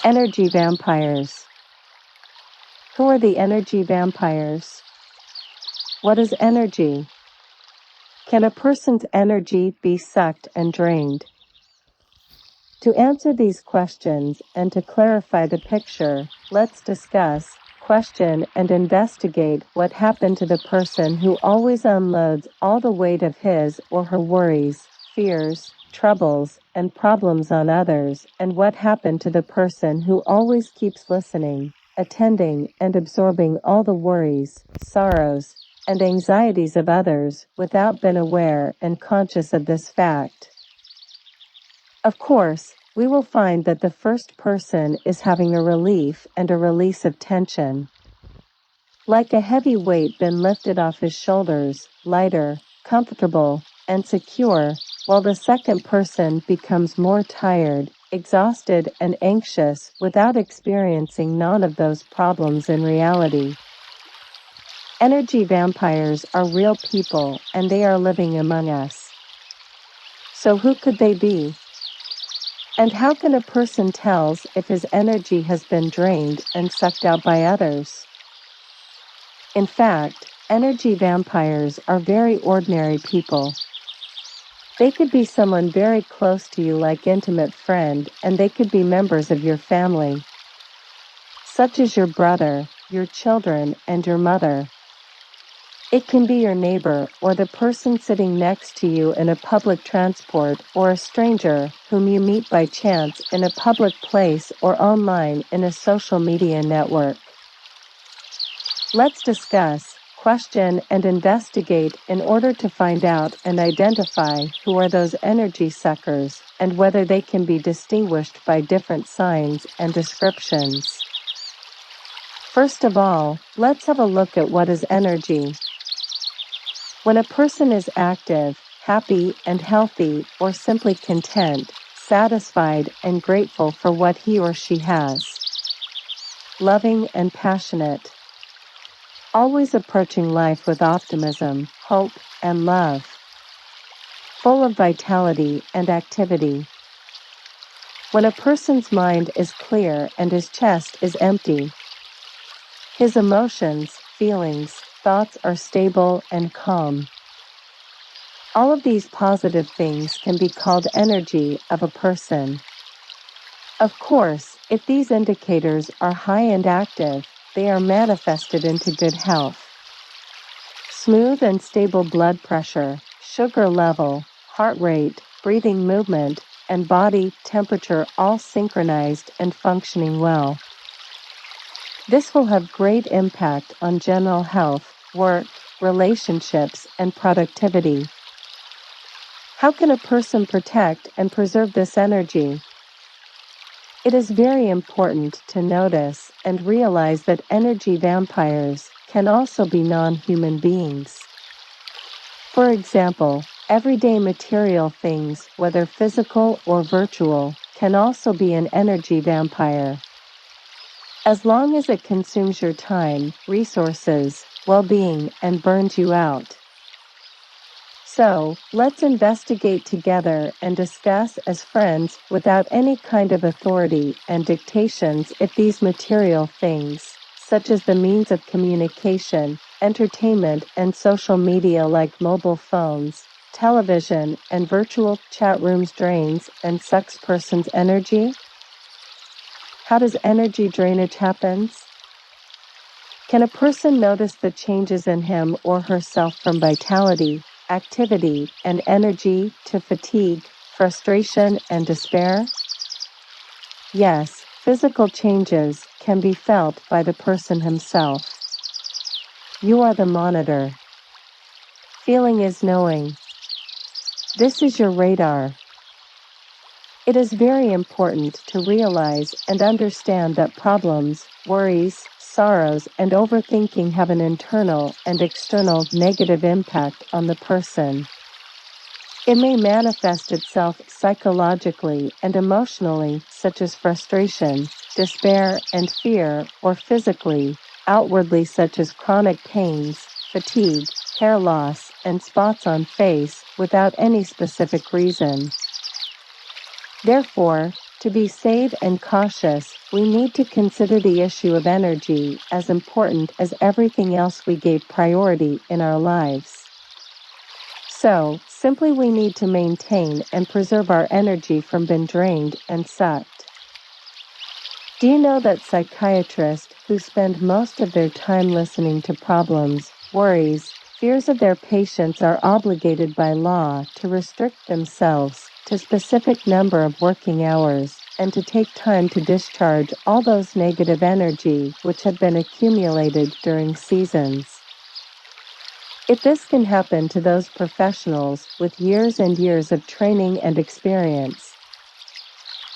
Energy vampires. Who are the energy vampires? What is energy? Can a person's energy be sucked and drained? To answer these questions and to clarify the picture, let's discuss, question, and investigate what happened to the person who always unloads all the weight of his or her worries, fears, troubles, and problems on others, and what happened to the person who always keeps listening, attending, and absorbing all the worries, sorrows, and anxieties of others without being aware and conscious of this fact. Of course, we will find that the first person is having a relief and a release of tension. Like a heavy weight been lifted off his shoulders, lighter, comfortable, and secure, while the second person becomes more tired, exhausted, and anxious without experiencing none of those problems in reality. Energy vampires are real people and they are living among us. So who could they be? And how can a person tell if his energy has been drained and sucked out by others? In fact, energy vampires are very ordinary people. They could be someone very close to you like intimate friend, and they could be members of your family, such as your brother, your children, and your mother. It can be your neighbor or the person sitting next to you in a public transport or a stranger whom you meet by chance in a public place or online in a social media network. Let's discuss, question, and investigate in order to find out and identify who are those energy suckers and whether they can be distinguished by different signs and descriptions. First of all, let's have a look at what is energy. When a person is active, happy and healthy, or simply content, satisfied and grateful for what he or she has. Loving and passionate. Always approaching life with optimism, hope, and love. Full of vitality and activity. When a person's mind is clear and his chest is empty. His emotions, feelings, thoughts are stable and calm. All of these positive things can be called energy of a person. Of course, if these indicators are high and active, they are manifested into good health. Smooth and stable blood pressure, sugar level, heart rate, breathing movement, and body temperature all synchronized and functioning well. This will have great impact on general health, work, relationships, and productivity. How can a person protect and preserve this energy? It is very important to notice and realize that energy vampires can also be non-human beings. For example, everyday material things, whether physical or virtual, can also be an energy vampire. As long as it consumes your time, resources, well-being, and burns you out. So, let's investigate together and discuss as friends without any kind of authority and dictations if these material things, such as the means of communication, entertainment, and social media like mobile phones, television, and virtual chat rooms drains and sucks person's energy? How does energy drainage happen? Can a person notice the changes in him or herself from vitality, activity, and energy to fatigue, frustration, and despair? Yes, physical changes can be felt by the person himself. You are the monitor. Feeling is knowing. This is your radar. It is very important to realize and understand that problems, worries, sorrows, and overthinking have an internal and external negative impact on the person. It may manifest itself psychologically and emotionally, such as frustration, despair, and fear, or physically, outwardly such as chronic pains, fatigue, hair loss, and spots on face, without any specific reason. Therefore, To be safe and cautious, we need to consider the issue of energy as important as everything else we gave priority in our lives. So, simply we need to maintain and preserve our energy from being drained and sucked. Do you know that psychiatrists who spend most of their time listening to problems, worries, fears of their patients are obligated by law to restrict themselves to a specific number of working hours and to take time to discharge all those negative energy which had been accumulated during seasons? If this can happen to those professionals with years and years of training and experience,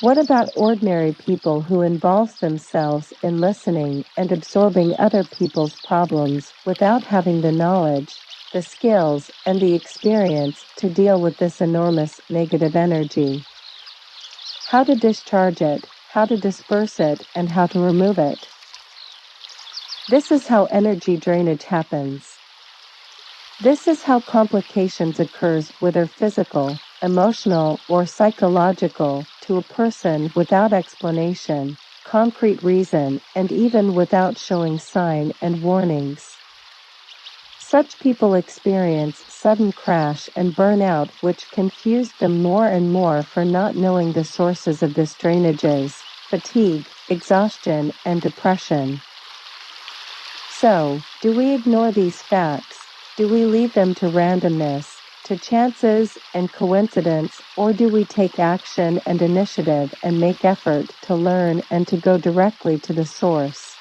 what about ordinary people who involve themselves in listening and absorbing other people's problems without having the knowledge, the skills, and the experience to deal with this enormous negative energy? How to discharge it, how to disperse it, and how to remove it. This is how energy drainage happens. This is how complications occurs, whether physical, emotional, or psychological, to a person without explanation, concrete reason, and even without showing sign and warnings. Such people experience sudden crash and burnout, which confuse them more and more for not knowing the sources of this drainages, fatigue, exhaustion, and depression. So, do we ignore these facts? Do we leave them to randomness, to chances and coincidence, or do we take action and initiative and make effort to learn and to go directly to the source?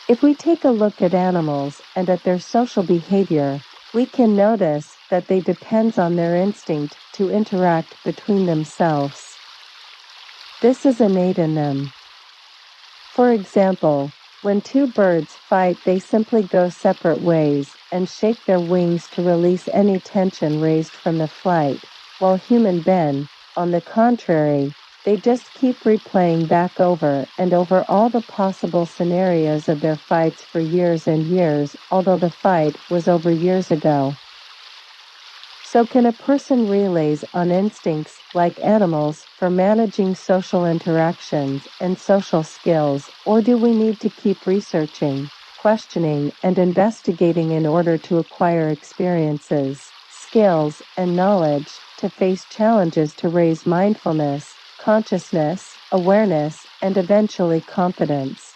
If we take a look at animals and at their social behavior, we can notice that they depend on their instinct to interact between themselves. This is innate in them. For example, when two birds fight, they simply go separate ways and shake their wings to release any tension raised from the flight, while human beings, on the contrary, they just keep replaying back over and over all the possible scenarios of their fights for years and years, although the fight was over years ago. So can a person relays on instincts like animals for managing social interactions and social skills, or do we need to keep researching, questioning, and investigating in order to acquire experiences, skills, and knowledge to face challenges to raise mindfulness, consciousness, awareness, and eventually confidence?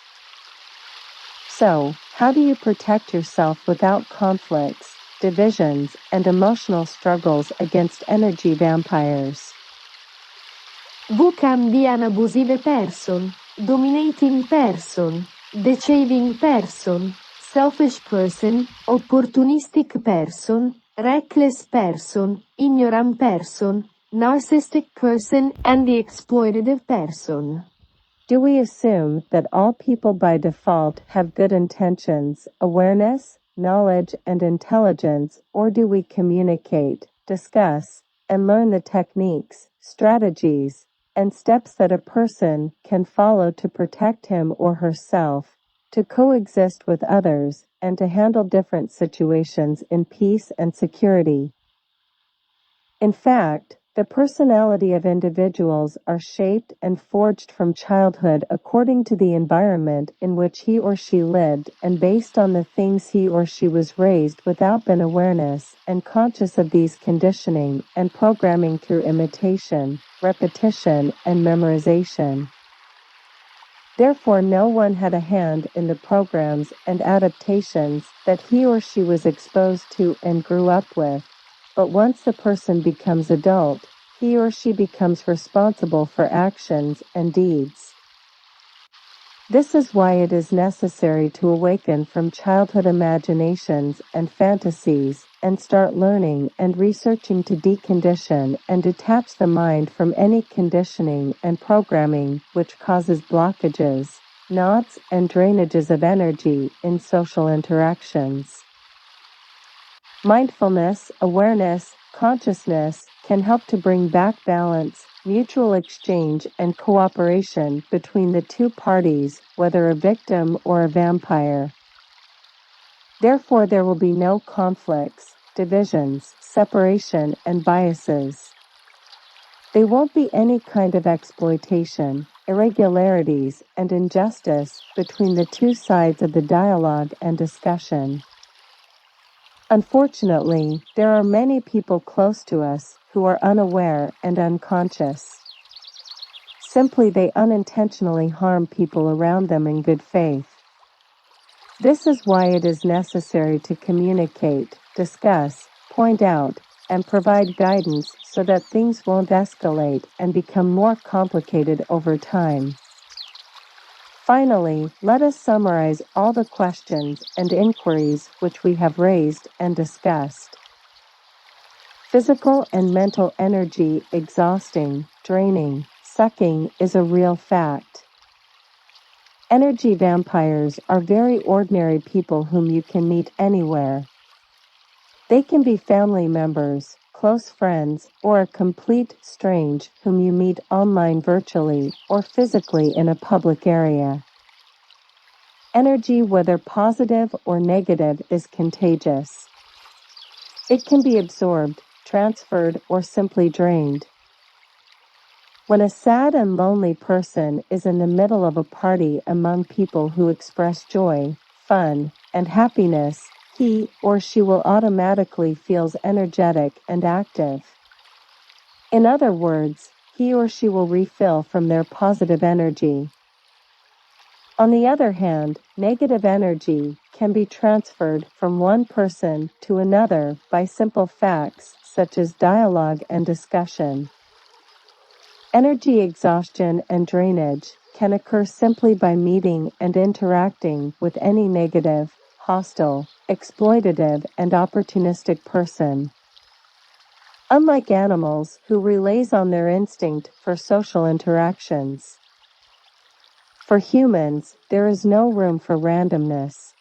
So, how do you protect yourself without conflicts, divisions, and emotional struggles against energy vampires? Who can be an abusive person, dominating person, deceiving person, selfish person, opportunistic person, reckless person, ignorant person, narcissistic person, and the exploitative person? Do we assume that all people by default have good intentions, awareness, knowledge, and intelligence, or do we communicate, discuss, and learn the techniques, strategies, and steps that a person can follow to protect him or herself, to coexist with others, and to handle different situations in peace and security? In fact, the personality of individuals are shaped and forged from childhood according to the environment in which he or she lived and based on the things he or she was raised without an awareness and conscious of these conditioning and programming through imitation, repetition, and memorization. Therefore, no one had a hand in the programs and adaptations that he or she was exposed to and grew up with. But once the person becomes adult, he or she becomes responsible for actions and deeds. This is why it is necessary to awaken from childhood imaginations and fantasies and start learning and researching to decondition and detach the mind from any conditioning and programming which causes blockages, knots, and drainages of energy in social interactions. Mindfulness, awareness, consciousness can help to bring back balance, mutual exchange, and cooperation between the two parties, whether a victim or a vampire. Therefore, there will be no conflicts, divisions, separation, and biases. There won't be any kind of exploitation, irregularities, and injustice between the two sides of the dialogue and discussion. Unfortunately, there are many people close to us who are unaware and unconscious. Simply, they unintentionally harm people around them in good faith. This is why it is necessary to communicate, discuss, point out, and provide guidance so that things won't escalate and become more complicated over time. Finally, let us summarize all the questions and inquiries which we have raised and discussed. Physical and mental energy exhausting, draining, sucking is a real fact. Energy vampires are very ordinary people whom you can meet anywhere. They can be family members, close friends, or a complete strange whom you meet online virtually or physically in a public area. Energy, whether positive or negative, is contagious. It can be absorbed, transferred, or simply drained. When a sad and lonely person is in the middle of a party among people who express joy, fun, and happiness, he or she will automatically feel energetic and active. In other words, he or she will refill from their positive energy. On the other hand, negative energy can be transferred from one person to another by simple facts such as dialogue and discussion. Energy exhaustion and drainage can occur simply by meeting and interacting with any negative, hostile, exploitative, and opportunistic person. Unlike animals who relies on their instinct for social interactions, for humans, there is no room for randomness.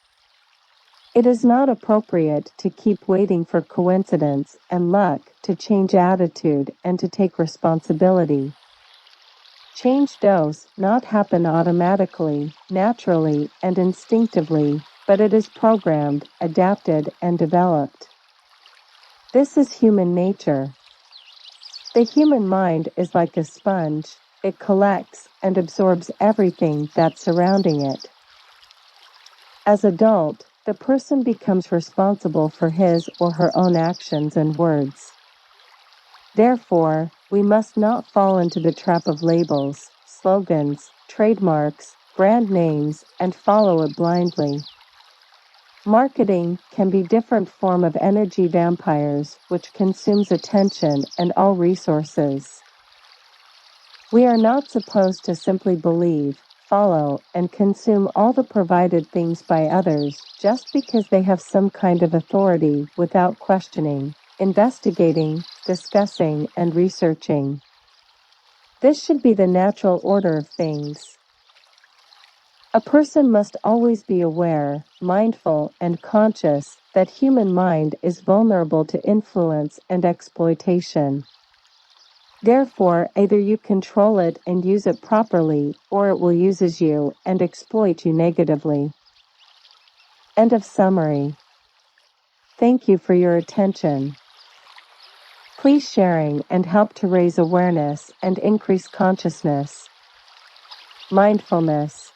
It is not appropriate to keep waiting for coincidence and luck to change attitude and to take responsibility. Change does not happen automatically, naturally, and instinctively, but it is programmed, adapted, and developed. This is human nature. The human mind is like a sponge. It collects and absorbs everything that's surrounding it. As adult, the person becomes responsible for his or her own actions and words. Therefore, we must not fall into the trap of labels, slogans, trademarks, brand names, and follow it blindly. Marketing can be a different form of energy vampires which consumes attention and all resources. We are not supposed to simply believe, follow, and consume all the provided things by others just because they have some kind of authority without questioning, investigating, discussing, and researching. This should be the natural order of things. A person must always be aware, mindful, and conscious that human mind is vulnerable to influence and exploitation. Therefore, either you control it and use it properly, or it will use you and exploit you negatively. End of summary. Thank you for your attention. Please sharing and help to raise awareness and increase consciousness. Mindfulness.